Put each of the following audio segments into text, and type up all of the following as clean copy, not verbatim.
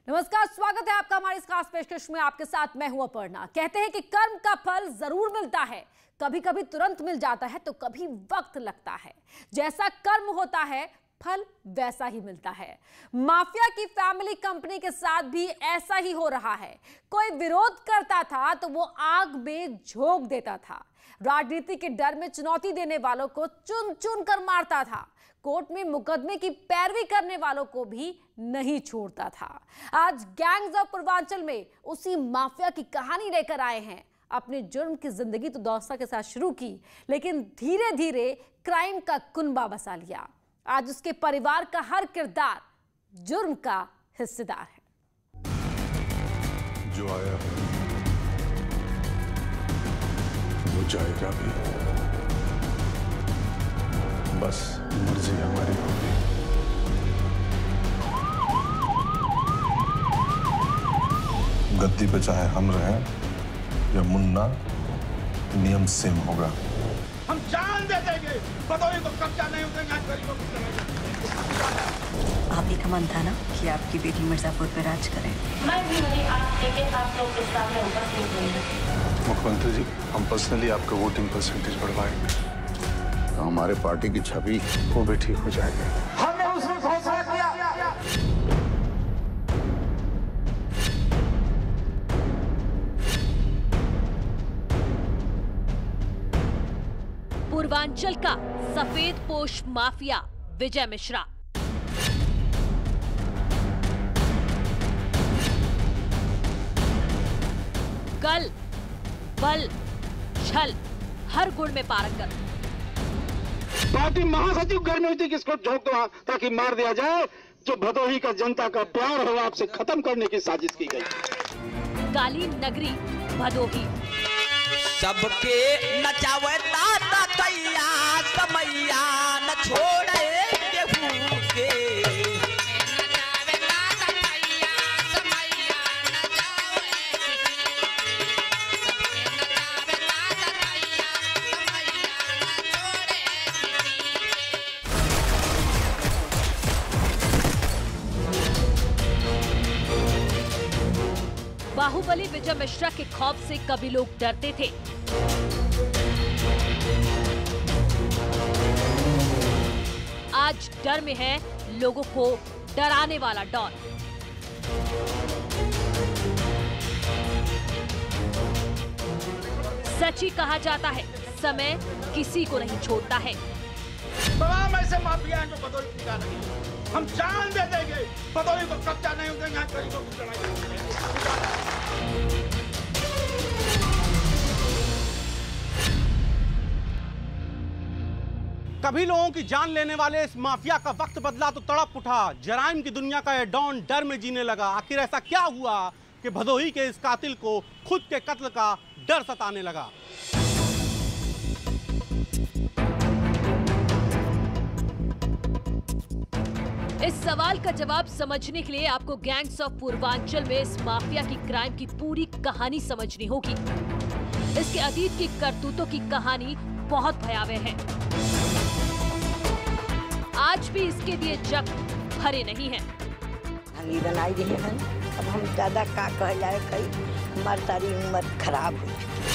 नमस्कार, स्वागत है आपका हमारी इस खास पेशकश में। आपके साथ मैं हूं अपर्णा। कहते हैं कि कर्म का फल जरूर मिलता है, कभी कभी तुरंत मिल जाता है तो कभी वक्त लगता है। जैसा कर्म होता है फल वैसा ही मिलता है। माफिया की फैमिली कंपनी के साथ भी ऐसा ही हो रहा है। कोई विरोध करता था तो वो आग में झोंक देता था। राजनीति के डर में चुनौती देने वालों को चुन चुन कर मारता था। कोर्ट में मुकदमे की पैरवी करने वालों को भी नहीं छोड़ता था। आज गैंग्स ऑफ पूर्वांचल में उसी माफिया की कहानी लेकर आए हैं। अपने जुर्म की जिंदगी तो दोस्ता के साथ शुरू की, लेकिन धीरे धीरे क्राइम का कुनबा बसा लिया। आज उसके परिवार का हर किरदार जुर्म का हिस्सेदार है। जो आया है वो जाएगा भी, बस मर्जी हमारी होगी। गद्दी पे चाहे हम रहें या मुन्ना, नियम सेम होगा। हम जान दे देंगे, बदौली को कब्जा नहीं उठेंगे। आप ही का मन था ना कि आपकी बेटी मिर्जापुर पे राज करे। मैं भी वही आप लेके आप लोग के सामने उपस्थित हुई। मुख्यमंत्री जी, हम पर्सनली आपका वोटिंग परसेंटेज बढ़वाएंगे तो हमारे पार्टी की छवि वो भी ठीक हो जाएगी। हमने उसमें फैसला किया। पूर्वांचल का सफेद पोश माफिया विजय मिश्रा। कल बल छल हर गुण में पारंगत। पार्टी महासचिव घर में हुई थी, किसको झोंक दो ताकि मार दिया जाए। जो भदोही का जनता का प्यार है वो आपसे खत्म करने की साजिश की गई। कालीन नगरी भदोही। सबके नचावे ताता तैया समैया न छोड़े केहू के। नचावे ताता तैया समैया न जावे नचावे ताता तैया समैया न छोड़े। बाहुबली विजय मिश्रा के खौफ से कभी लोग डरते थे, आज डर में है लोगों को डराने वाला डॉन। सच ही कहा जाता है, समय किसी को नहीं छोड़ता है। तमाम ऐसे माफिया हैं जो बदौली की नहीं है। हम जान दे देंगे, बदौली को कब्जा नहीं उठेंगे। गरीबों की लड़ाई। कभी लोगों की जान लेने वाले इस माफिया का वक्त बदला तो तड़प उठा। जराइम की दुनिया का यह डॉन डर में जीने लगा। आखिर ऐसा क्या हुआ कि भदोही के इस कातिल को खुद के कत्ल का डर सताने लगा। इस सवाल का जवाब समझने के लिए आपको गैंग्स ऑफ पूर्वांचल में इस माफिया की क्राइम की पूरी कहानी समझनी होगी। इसके अतीत की करतूतों की कहानी बहुत भयावह है। आज भी इसके दिए जख्म भरे नहीं हैं। हंगी बनाई रही है। अब हम ज्यादा का कह जाए, कई हमारी सारी उम्र खराब हुई।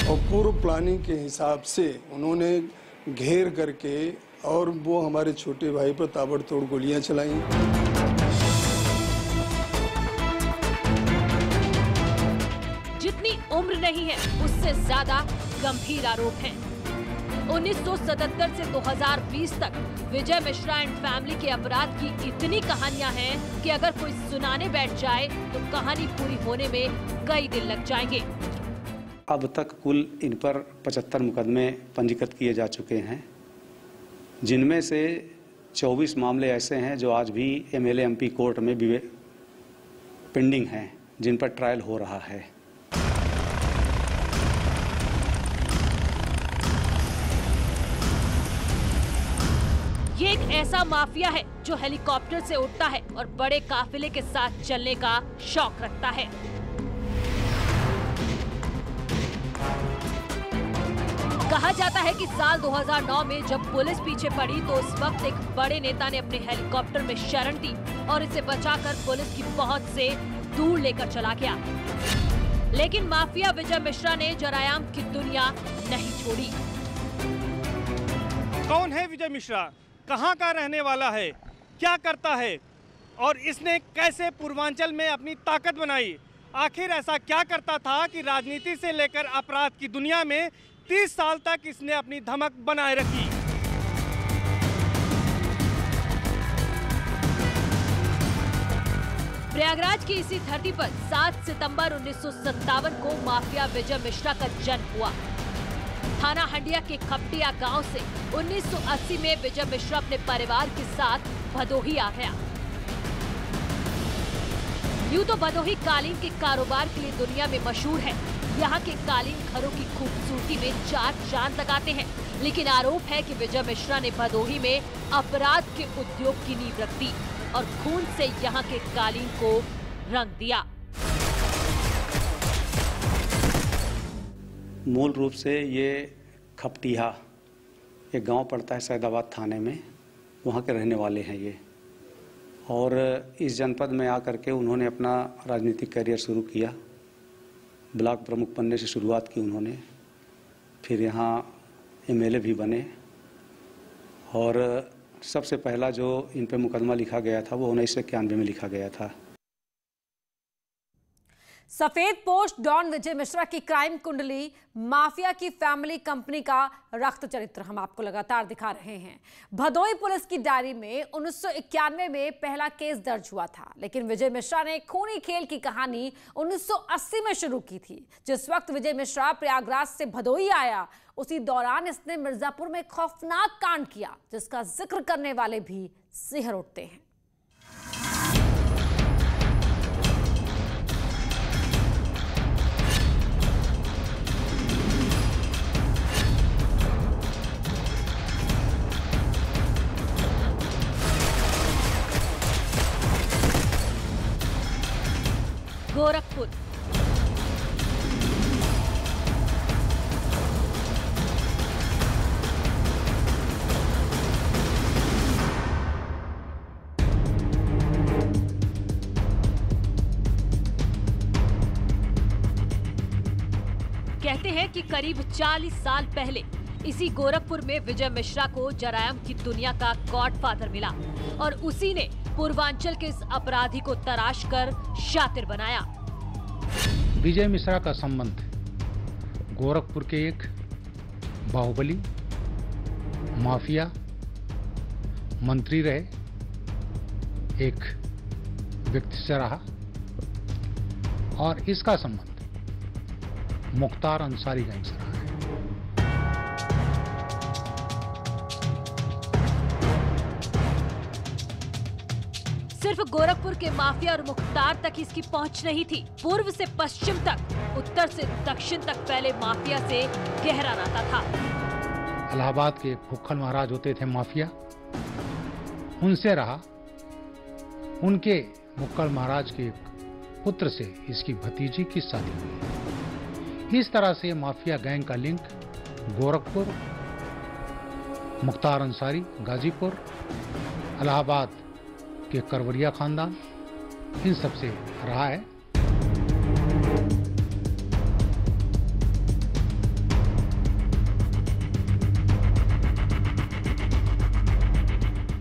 और पूर्व प्लानिंग के हिसाब से उन्होंने घेर करके और वो हमारे छोटे भाई पर ताबड़तोड़ गोलियां चलाई। जितनी उम्र नहीं है उससे ज्यादा गंभीर आरोप हैं। 1977 से 2020 तक विजय मिश्रा एंड फैमिली के अपराध की इतनी कहानियां हैं कि अगर कोई सुनाने बैठ जाए तो कहानी पूरी होने में कई दिन लग जाएंगे। अब तक कुल इन पर 75 मुकदमे पंजीकृत किए जा चुके हैं, जिनमें से 24 मामले ऐसे हैं जो आज भी एमएलए एमपी कोर्ट में पेंडिंग हैं, जिन पर ट्रायल हो रहा है। ये एक ऐसा माफिया है जो हेलीकॉप्टर से उड़ता है और बड़े काफिले के साथ चलने का शौक रखता है। कहा जाता है कि साल 2009 में जब पुलिस पीछे पड़ी तो उस वक्त एक बड़े नेता ने अपने हेलीकॉप्टर में शरण दी और इसे बचाकर पुलिस की पहुंच से दूर लेकर चला गया। लेकिन माफिया विजय मिश्रा ने जरायाम की दुनिया नहीं छोड़ी। कौन है विजय मिश्रा, कहां का रहने वाला है, क्या करता है और इसने कैसे पूर्वांचल में अपनी ताकत बनाई? आखिर ऐसा क्या करता था कि राजनीति से लेकर अपराध की दुनिया में 30 साल तक इसने अपनी धमक बनाए रखी? प्रयागराज की इसी धरती पर 7 सितंबर 1957 को माफिया विजय मिश्रा का जन्म हुआ। थाना हंडिया के खपटिया गांव से 1980 में विजय मिश्रा अपने परिवार के साथ भदोही आ गया। यूं तो भदोही कालीन के कारोबार के लिए दुनिया में मशहूर है। यहाँ के कालीन घरों की खूबसूरती में चार चांद लगाते हैं, लेकिन आरोप है कि विजय मिश्रा ने भदोही में अपराध के उद्योग की नींव रख दी और खून से यहाँ के कालीन को रंग दिया। मूल रूप से ये खपटिया एक गांव पड़ता है सैदाबाद थाने में, वहाँ के रहने वाले हैं ये। और इस जनपद में आकर के उन्होंने अपना राजनीतिक करियर शुरू किया। ब्लॉक प्रमुख बनने से शुरुआत की उन्होंने, फिर यहाँ एमएलए भी बने और सबसे पहला जो इन पे मुकदमा लिखा गया था वो 1991 में लिखा गया था। सफेद पोस्ट डॉन विजय मिश्रा की क्राइम कुंडली, माफिया की फैमिली कंपनी का रक्त चरित्र हम आपको लगातार दिखा रहे हैं। भदोही पुलिस की डायरी में 1991 में पहला केस दर्ज हुआ था, लेकिन विजय मिश्रा ने खूनी खेल की कहानी 1980 में शुरू की थी। जिस वक्त विजय मिश्रा प्रयागराज से भदोही आया, उसी दौरान इसने मिर्जापुर में खौफनाक कांड किया, जिसका जिक्र करने वाले भी सिहर उठते हैं। गोरखपुर। कहते हैं कि करीब 40 साल पहले इसी गोरखपुर में विजय मिश्रा को जरायम की दुनिया का गॉडफादर मिला और उसी ने पूर्वांचल के इस अपराधी को तराश कर शातिर बनाया। विजय मिश्रा का संबंध गोरखपुर के एक बाहुबली, माफिया, मंत्री रहे एक व्यक्ति से रहा और इसका संबंध मुख्तार अंसारी गैंग से रहा है। सिर्फ गोरखपुर के माफिया और मुख्तार तक इसकी पहुंच नहीं थी। पूर्व से पश्चिम तक, उत्तर से दक्षिण तक फैले माफिया से गहरा नाता था। इलाहाबाद के फुक्खल महाराज होते थे माफिया, उनसे रहा। उनके मुक्कल महाराज के पुत्र से इसकी भतीजी की शादी हुई। इस तरह से माफिया गैंग का लिंक गोरखपुर, मुख्तार अंसारी गाजीपुर, इलाहाबाद के करवरिया खानदान, इन सब से रहा है।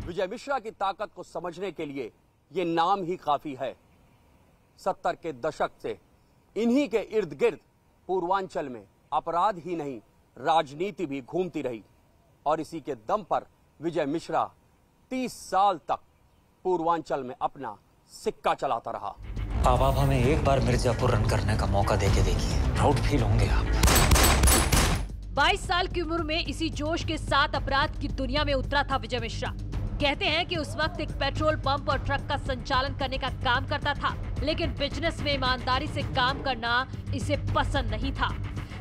विजय मिश्रा की ताकत को समझने के लिए ये नाम ही काफी है। 70 के दशक से इन्हीं के इर्द गिर्द पूर्वांचल में अपराध ही नहीं, राजनीति भी घूमती रही और इसी के दम पर विजय मिश्रा 30 साल तक पूर्वांचल में अपना सिक्का चलाता रहा। आप हमें एक बार मिर्जापुर रन करने का मौका देके देखिए, प्राउड फील होंगे आप। 22 साल की उम्र में इसी जोश के साथ अपराध की दुनिया में उतरा था विजय मिश्रा। कहते हैं कि उस वक्त एक पेट्रोल पंप और ट्रक का संचालन करने का काम करता था, लेकिन बिजनेस में ईमानदारी से काम करना इसे पसंद नहीं था,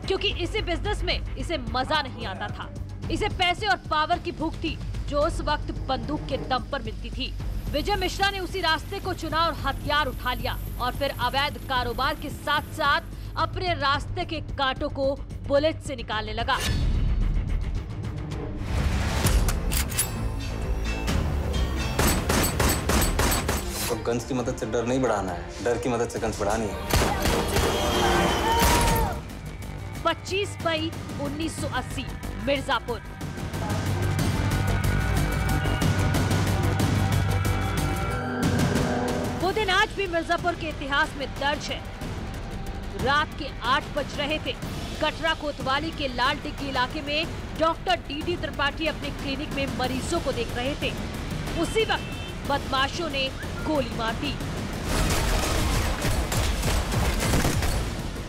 क्योंकि इसी बिजनेस में इसे मजा नहीं आता था। इसे पैसे और पावर की भूख थी, जो उस वक्त बंदूक के दम पर मिलती थी। विजय मिश्रा ने उसी रास्ते को चुना और हथियार उठा लिया और फिर अवैध कारोबार के साथ साथ अपने रास्ते के कांटों को बुलेट से निकालने लगा। तो कंस की मदद से डर नहीं बढ़ाना है, डर की मदद से कंस बढ़ानी है। 25 मई 1980 मिर्जापुर। वो दिन आज भी मिर्जापुर के इतिहास में दर्ज है। रात के 8 बज रहे थे। कटरा कोतवाली के लाल डिग्गी इलाके में डॉक्टर डी त्रिपाठी अपने क्लिनिक में मरीजों को देख रहे थे। उसी वक्त बदमाशों ने गोली मार दी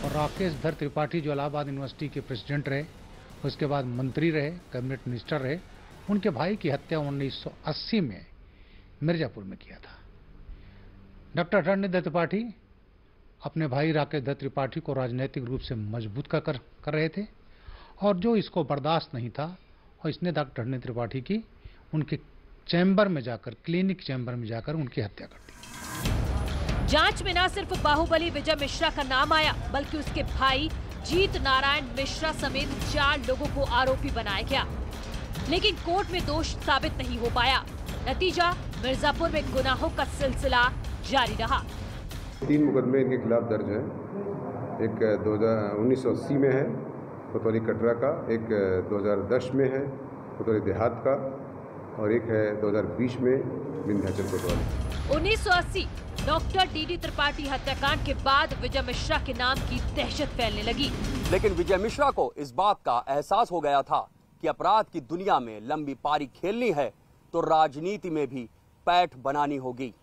और राकेश धर त्रिपाठी जो इलाहाबाद यूनिवर्सिटी के प्रेसिडेंट रहे, उसके बाद मंत्री रहे, कैबिनेट मिनिस्टर रहे, उनके भाई की हत्या 1980 में मिर्जापुर में किया था। डॉक्टर रणधीर त्रिपाठी अपने भाई राकेश धर त्रिपाठी को राजनीतिक रूप से मजबूत कर रहे थे और जो इसको बर्दाश्त नहीं था और इसने डॉक्टर रणधीर त्रिपाठी की उनके चैम्बर में जाकर, क्लिनिक चैम्बर में जाकर उनकी हत्या कर दी। जांच में न सिर्फ बाहुबली विजय मिश्रा का नाम आया, बल्कि उसके भाई जीत नारायण मिश्रा समेत 4 लोगों को आरोपी बनाया गया, लेकिन कोर्ट में दोष साबित नहीं हो पाया। नतीजा, मिर्जापुर में गुनाहों का सिलसिला जारी रहा। 3 मुकदमे इनके खिलाफ दर्ज हैं। एक 1980 में है कोतवाली कटरा का, एक 2010 में है कोतवाली देहात का और एक है 2020 में विंध्याचल कोतवाली। 1980 डॉक्टर डी त्रिपाठी हत्याकांड के बाद विजय मिश्रा के नाम की दहशत फैलने लगी। लेकिन विजय मिश्रा को इस बात का एहसास हो गया था कि अपराध की दुनिया में लंबी पारी खेलनी है तो राजनीति में भी पैठ बनानी होगी।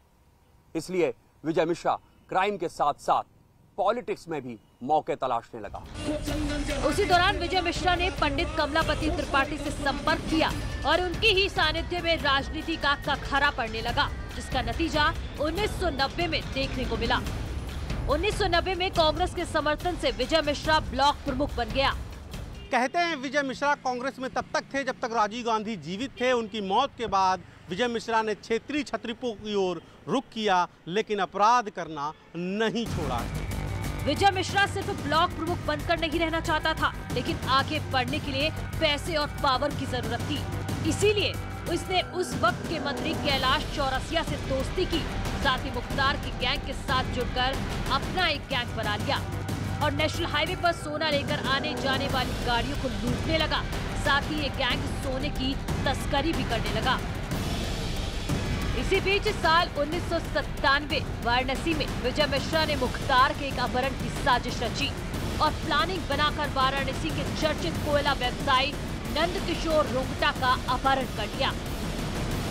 इसलिए विजय मिश्रा क्राइम के साथ साथ पॉलिटिक्स में भी मौके तलाशने लगा। उसी दौरान विजय मिश्रा ने पंडित कमलापति त्रिपाठी से संपर्क किया और उनकी ही सानिध्य में राजनीति का कखरा पड़ने लगा, जिसका नतीजा 1990 में देखने को मिला। 1990 में कांग्रेस के समर्थन से विजय मिश्रा ब्लॉक प्रमुख बन गया। कहते हैं विजय मिश्रा कांग्रेस में तब तक थे जब तक राजीव गांधी जीवित थे। उनकी मौत के बाद विजय मिश्रा ने क्षेत्रीय छत्रीपों की ओर रुख किया, लेकिन अपराध करना नहीं छोड़ा। विजय मिश्रा सिर्फ ब्लॉक प्रमुख बनकर नहीं रहना चाहता था, लेकिन आगे बढ़ने के लिए पैसे और पावर की जरूरत थी। इसीलिए उसने उस वक्त के मंत्री कैलाश चौरसिया से दोस्ती की, साथ ही मुख्तार की गैंग के साथ जुड़कर अपना एक गैंग बना लिया और नेशनल हाईवे पर सोना लेकर आने जाने वाली गाड़ियों को लूटने लगा। साथ ही ये गैंग सोने की तस्करी भी करने लगा। इसी बीच साल 1997 वाराणसी में विजय मिश्रा ने मुख्तार के एक अपहरण की साजिश रची और प्लानिंग बनाकर वाराणसी के चर्चित कोयला व्यवसायी नंद किशोर रोंगटा का अपहरण कर लिया।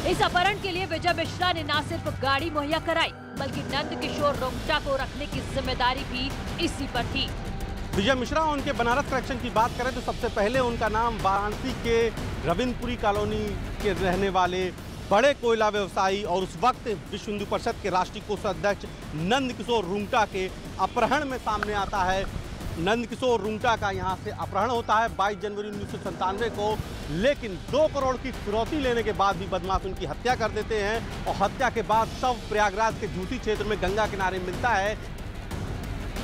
इस अपहरण के लिए विजय मिश्रा ने न सिर्फ गाड़ी मुहैया कराई, बल्कि नंद किशोर रोंगटा को रखने की जिम्मेदारी भी इसी पर थी। विजय मिश्रा और उनके बनारस कलेक्शन की बात करें तो सबसे पहले उनका नाम वाराणसी के रविंद्रपुरी कॉलोनी के रहने वाले बड़े कोयला व्यवसायी और उस वक्त विश्व हिंदू परिषद के राष्ट्रीय कोषाध्यक्ष नंद किशोर रुंगटा के अपहरण में सामने आता है। नंद किशोर रुंगटा का यहाँ से अपहरण होता है 22 जनवरी 1997 को, लेकिन 2 करोड़ की फिरौती लेने के बाद भी बदमाश उनकी हत्या कर देते हैं और हत्या के बाद शव प्रयागराज के झूठी क्षेत्र में गंगा किनारे मिलता है।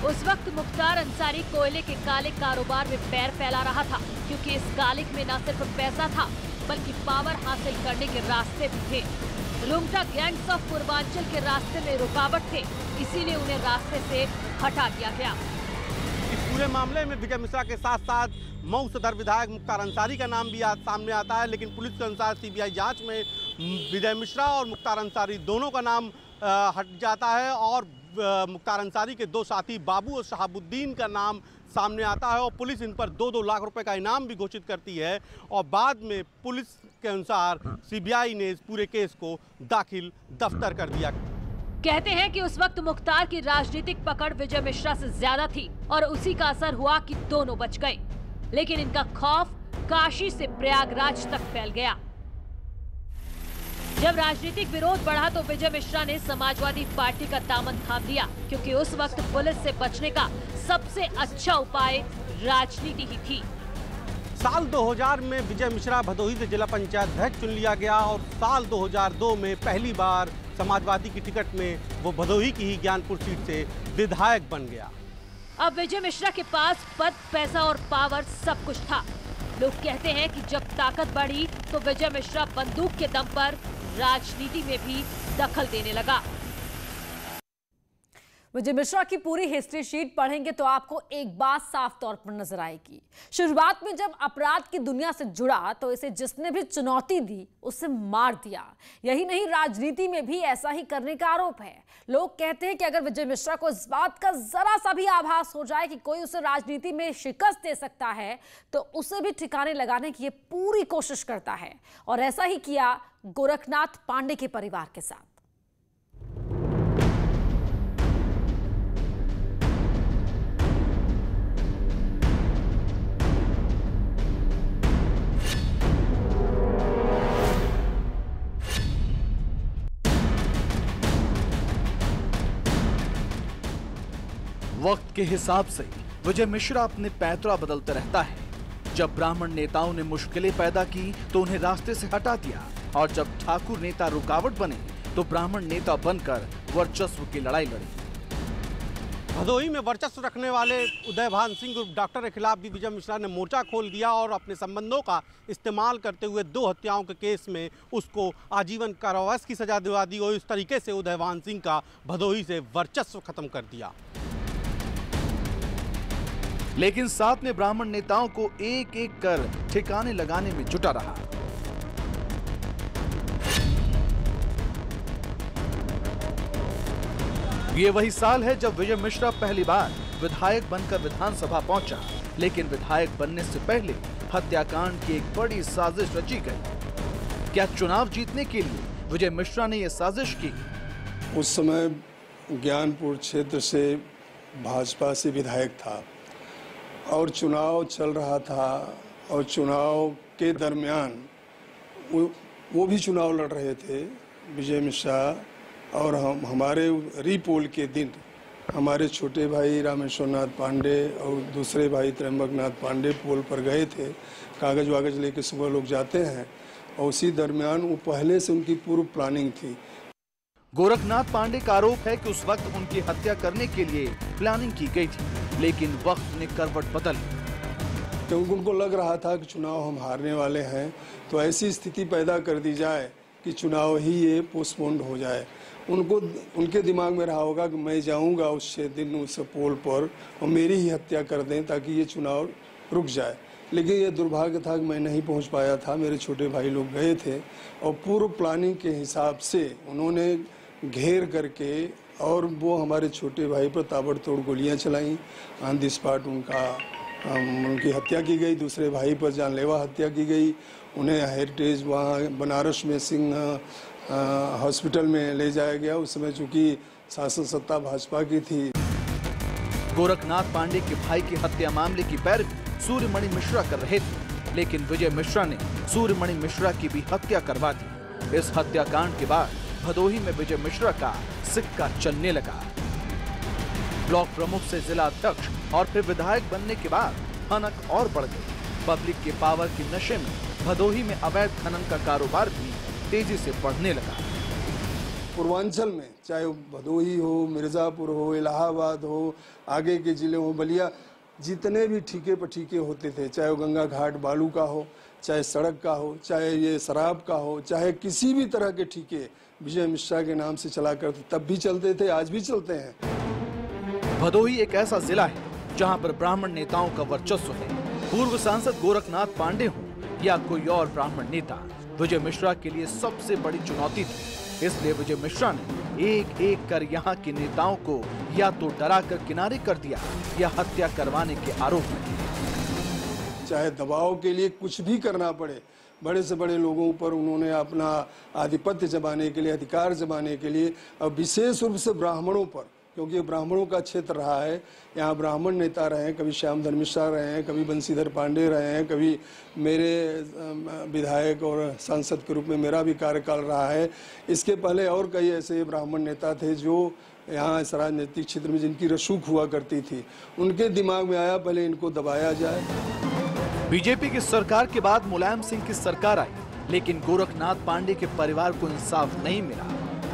उस वक्त मुख्तार अंसारी कोयले के काले कारोबार में पैर फैला रहा था, क्योंकि इस कालिक में न सिर्फ पैसा था बल्कि पावर हासिल करने के रास्ते भी थे। रुंगटा गैंग्स ऑफ पूर्वांचल के रास्ते में रुकावट थे, इसीलिए उन्हें रास्ते से हटा दिया गया। इस पूरे मामले में विजय मिश्रा के साथ साथ मऊ सदर विधायक मुख्तार अंसारी का नाम भी सामने आता है, लेकिन पुलिस के अनुसार सीबीआई जांच में विजय मिश्रा और मुख्तार अंसारी दोनों का नाम हट जाता है और मुख्तार अंसारी के 2 साथी बाबू और शहाबुद्दीन का नाम सामने आता है और पुलिस इन पर 2-2 लाख रुपए का इनाम भी घोषित करती है और बाद में पुलिस के अनुसार सीबीआई ने इस पूरे केस को दाखिल दफ्तर कर दिया। कहते हैं कि उस वक्त मुख्तार की राजनीतिक पकड़ विजय मिश्रा से ज्यादा थी और उसी का असर हुआ कि दोनों बच गए, लेकिन इनका खौफ काशी से प्रयागराज तक फैल गया। जब राजनीतिक विरोध बढ़ा तो विजय मिश्रा ने समाजवादी पार्टी का दामन थाम लिया, क्योंकि उस वक्त पुलिस से बचने का सबसे अच्छा उपाय राजनीति ही थी। साल 2000 में विजय मिश्रा भदोही से जिला पंचायत अध्यक्ष चुन लिया गया और साल 2002 में पहली बार समाजवादी की टिकट में वो भदोही की ही ज्ञानपुर सीट से विधायक बन गया। अब विजय मिश्रा के पास पद, पैसा और पावर सब कुछ था। लोग कहते हैं कि जब ताकत बढ़ी तो विजय मिश्रा बंदूक के दम पर राजनीति में भी दखल देने लगा। विजय मिश्रा की पूरी हिस्ट्री शीट पढ़ेंगे तो आपको एक बात साफ तौर पर नजर आएगी। शुरुआत में जब अपराध की दुनिया से जुड़ा तो इसे जिसने भी चुनौती दी उसे मार दिया। यही नहीं, राजनीति में भी ऐसा ही करने का आरोप है। लोग कहते हैं कि अगर विजय मिश्रा को इस बात का जरा सा भी आभास हो जाए कि कोई उसे राजनीति में शिकस्त दे सकता है तो उसे भी ठिकाने लगाने की ये पूरी कोशिश करता है। और ऐसा ही किया गोरखनाथ पांडे के परिवार के साथ। वक्त के हिसाब से विजय मिश्रा अपने पैतरा बदलते रहता है। जब ब्राह्मण नेताओं ने मुश्किलें पैदा की तो उन्हें रास्ते से हटा दिया, और जब ठाकुर नेता रुकावट बने तो ब्राह्मण नेता बनकर वर्चस्व की लड़ाई लड़ी। भदोही में वर्चस्व रखने वाले उदयभान सिंह डॉक्टर के खिलाफ भी विजय मिश्रा ने मोर्चा खोल दिया और अपने संबंधों का इस्तेमाल करते हुए 2 हत्याओं के केस में उसको आजीवन कारावास की सजा दिला दी और इस तरीके से उदयभान सिंह का भदोही से वर्चस्व खत्म कर दिया। लेकिन साथ में ब्राह्मण नेताओं को एक एक कर ठिकाने लगाने में जुटा रहा। ये वही साल है जब विजय मिश्रा पहली बार विधायक बनकर विधानसभा पहुंचा, लेकिन विधायक बनने से पहले हत्याकांड की एक बड़ी साजिश रची गई। क्या चुनाव जीतने के लिए विजय मिश्रा ने यह साजिश की? उस समय ज्ञानपुर क्षेत्र से भाजपा से विधायक था और चुनाव चल रहा था, और चुनाव के दरमियान वो भी चुनाव लड़ रहे थे विजय मिश्रा, और हमारे रीपोल के दिन हमारे छोटे भाई रामेश्वर नाथ पांडे और दूसरे भाई त्र्यंबक नाथ पांडे पोल पर गए थे। कागज वागज लेके सुबह लोग जाते हैं, और उसी दरमियान वो पहले से उनकी पूर्व प्लानिंग थी। गोरखनाथ पांडे का आरोप है कि उस वक्त उनकी हत्या करने के लिए प्लानिंग की गई थी, लेकिन वक्त ने करवट बदली। क्योंकि उनको लग रहा था कि चुनाव हम हारने वाले हैं, तो ऐसी स्थिति पैदा कर दी जाए कि चुनाव ही ये पोस्टपोन्ड हो जाए। उनके दिमाग में रहा होगा कि मैं जाऊंगा उस 6 दिन उस पोल पर और मेरी ही हत्या कर दें ताकि ये चुनाव रुक जाए। लेकिन ये दुर्भाग्य था कि मैं नहीं पहुंच पाया था, मेरे छोटे भाई लोग गए थे, और पूर्व प्लानिंग के हिसाब से उन्होंने घेर करके और वो हमारे छोटे भाई पर ताबड़तोड़ गोलियां चलाई। ऑन द स्पॉट उनकी हत्या की गई। दूसरे भाई पर जानलेवा हत्या की गई। उन्हें हेरिटेज वहाँ बनारस में सिंह हॉस्पिटल में ले जाया गया। उस समय चूंकि शासन सत्ता भाजपा की थी। गोरखनाथ पांडे के भाई की हत्या मामले की पैरवी सूर्यमणि मिश्रा कर रहे थे, लेकिन विजय मिश्रा ने सूर्यमणि मिश्रा की भी हत्या करवा दी। इस हत्याकांड के बाद भदोही में विजय मिश्रा का सिक्का चलने लगा। ब्लॉक प्रमुख से जिला अध्यक्ष और फिर विधायक बनने के बाद हनक और बढ़ गई। पब्लिक के पावर के नशे में भदोही में अवैध खनन का कारोबार भी तेजी से बढ़ने लगा। पूर्वांचल में चाहे भदोही हो, मिर्जापुर हो, इलाहाबाद हो, आगे के जिले हो, बलिया, जितने भी ठीके पर ठीके होते थे, चाहे वो गंगा घाट बालू का हो, चाहे सड़क का हो, चाहे ये शराब का हो, चाहे किसी भी तरह के ठीके विजय मिश्रा के नाम से चला करते, तब भी चलते थे, आज भी चलते हैं। भदोही एक ऐसा जिला है जहां पर ब्राह्मण नेताओं का वर्चस्व है। पूर्व सांसद गोरखनाथ पांडे हो या कोई और ब्राह्मण नेता, विजय मिश्रा के लिए सबसे बड़ी चुनौती थी। इसलिए विजय मिश्रा ने एक एक कर यहाँ के नेताओं को या तो डरा कर किनारे कर दिया या हत्या करवाने के आरोप में। चाहे दबाव के लिए कुछ भी करना पड़े, बड़े से बड़े लोगों पर उन्होंने अपना आधिपत्य जमाने के लिए, अधिकार जमाने के लिए, और विशेष रूप से ब्राह्मणों पर, क्योंकि ब्राह्मणों का क्षेत्र रहा है। यहाँ ब्राह्मण नेता रहे हैं, कभी श्यामधर मिश्रा रहे हैं, कभी बंशीधर पांडे रहे हैं, कभी मेरे विधायक और सांसद के रूप में मेरा भी कार्यकाल रहा है। इसके पहले और कई ऐसे ब्राह्मण नेता थे जो यहाँ इस राजनीतिक क्षेत्र में जिनकी रसूख हुआ करती थी। उनके दिमाग में आया पहले इनको दबाया जाए। बीजेपी की सरकार के बाद मुलायम सिंह की सरकार आई, लेकिन गोरखनाथ पांडे के परिवार को इंसाफ नहीं मिला।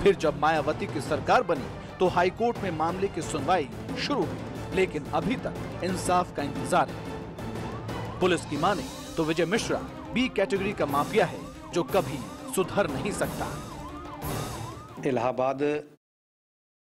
फिर जब मायावती की सरकार बनी तो हाईकोर्ट में मामले की सुनवाई शुरू हुई, लेकिन अभी तक इंसाफ का इंतजार है। पुलिस की माने तो विजय मिश्रा बी कैटेगरी का माफिया है जो कभी सुधर नहीं सकता। इलाहाबाद